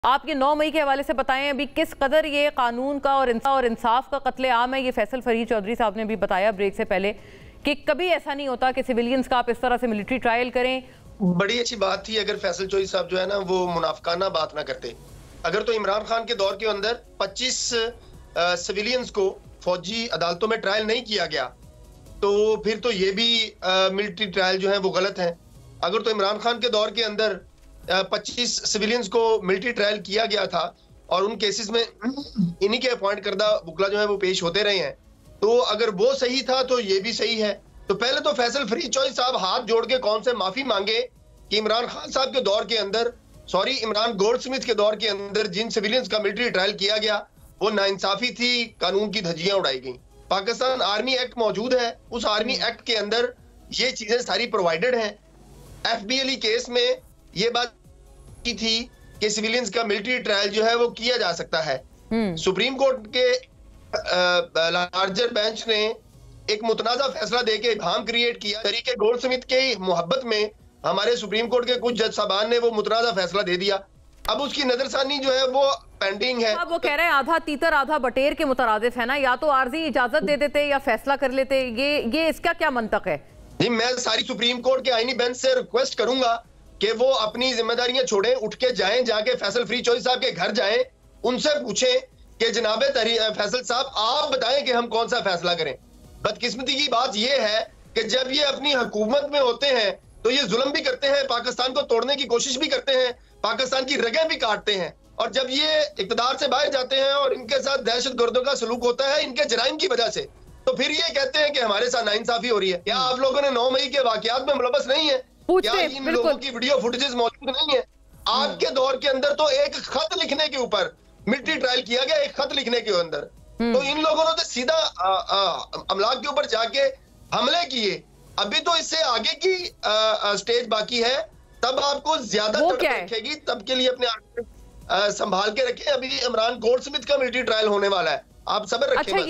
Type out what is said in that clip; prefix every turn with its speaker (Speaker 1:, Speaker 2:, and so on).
Speaker 1: आप ये 9 मई के हवाले से बताएं अभी किस कदर ये कानून का और इंसाफ का कत्ले आम है। ये फैसल फरीद चौधरी साहब ने भी बताया ब्रेक से पहले कि कभी ऐसा नहीं होता कि सिविलियंस का आप इस तरह से मिलिट्री ट्रायल करें।
Speaker 2: बड़ी अच्छी बात थी अगर फैसल चौधरी साहब जो है ना वो मुनाफिकाना बात ना करते। अगर तो इमरान खान के दौर के अंदर 25 सिविलियंस को फौजी अदालतों में ट्रायल नहीं किया गया तो फिर तो ये भी मिलिट्री ट्रायल जो है वो गलत है। अगर तो इमरान खान के दौर के अंदर 25 सिविलियंस को मिलिट्री ट्रायल किया गया था और उन केसेस में इन्हीं के अपॉइंट करदा वकला जो है वो पेश होते रहे हैं, तो अगर वो सही था तो ये भी सही है। तो पहले तो फैसल फरीद चौधरी साहब हाथ जोड़ के कौन से माफी मांगे कि इमरान खान साहब के दौर के अंदर, इमरान गोल्डस्मिथ के दौर के अंदर जिन सिविलियंस का मिलिट्री ट्रायल किया गया वो नाइंसाफी थी, कानून की धज्जियां उड़ाई गई। पाकिस्तान आर्मी एक्ट मौजूद है, उस आर्मी एक्ट के अंदर ये चीजें सारी प्रोवाइडेड हैं। FBLE केस में ये बात की थी कि सिविलियंस का मिलिट्री ट्रायल जो है वो किया जा सकता है। सुप्रीम कोर्ट के लार्जर बेंच ने एक मुतनाज़ा फैसला देके इब्हाम क्रिएट किया। तरीके गोल्डस्मिथ के मोहब्बत में हमारे सुप्रीम कोर्ट के कुछ जज साहबान ने वो मुतनाज़ा फैसला दे दिया। अब उसकी नजरसानी जो है वो पेंडिंग है।
Speaker 1: वो कह रहे हैं आधा तीतर आधा बटेर के मुतरादिफ है ना, या तो आर्जी इजाजत दे देते या फैसला कर लेते। ये इसका क्या मंतक है?
Speaker 2: जी, मैं सारी सुप्रीम कोर्ट के आईनी बेंच से रिक्वेस्ट करूंगा कि वो अपनी जिम्मेदारियां छोड़ें, उठ के जाएं, जाके फैसल फरीद चौधरी साहब के घर जाएं, उनसे पूछें कि जनाबे फैसल साहब आप बताएं कि हम कौन सा फैसला करें। बदकिस्मती की बात यह है कि जब ये अपनी हुकूमत में होते हैं तो ये जुल्म भी करते हैं, पाकिस्तान को तोड़ने की कोशिश भी करते हैं, पाकिस्तान की रगें भी काटते हैं, और जब ये इक़्तिदार से बाहर जाते हैं और इनके साथ दहशतगर्दों का सलूक होता है इनके जराइम की वजह से, तो फिर ये कहते हैं कि हमारे साथ नाइंसाफी हो रही है। क्या आप लोगों ने 9 मई के वाकयात में मुलव्वस नहीं है? क्या इन लोगों की वीडियो फुटेजेस मौजूद नहीं है? आपके दौर के अंदर तो एक खत लिखने के ऊपर मिलिट्री ट्रायल किया गया, एक खत लिखने के अंदर। तो इन लोगों ने तो सीधा अमलाक के ऊपर जाके हमले किए। अभी तो इससे आगे की स्टेज बाकी है, तब आपको ज्यादा रखेगी, तब के लिए अपने आप संभाल के रखें। अभी इमरान गोल्डस्मिथ का मिलिट्री ट्रायल होने वाला है, आप सब्र रखें।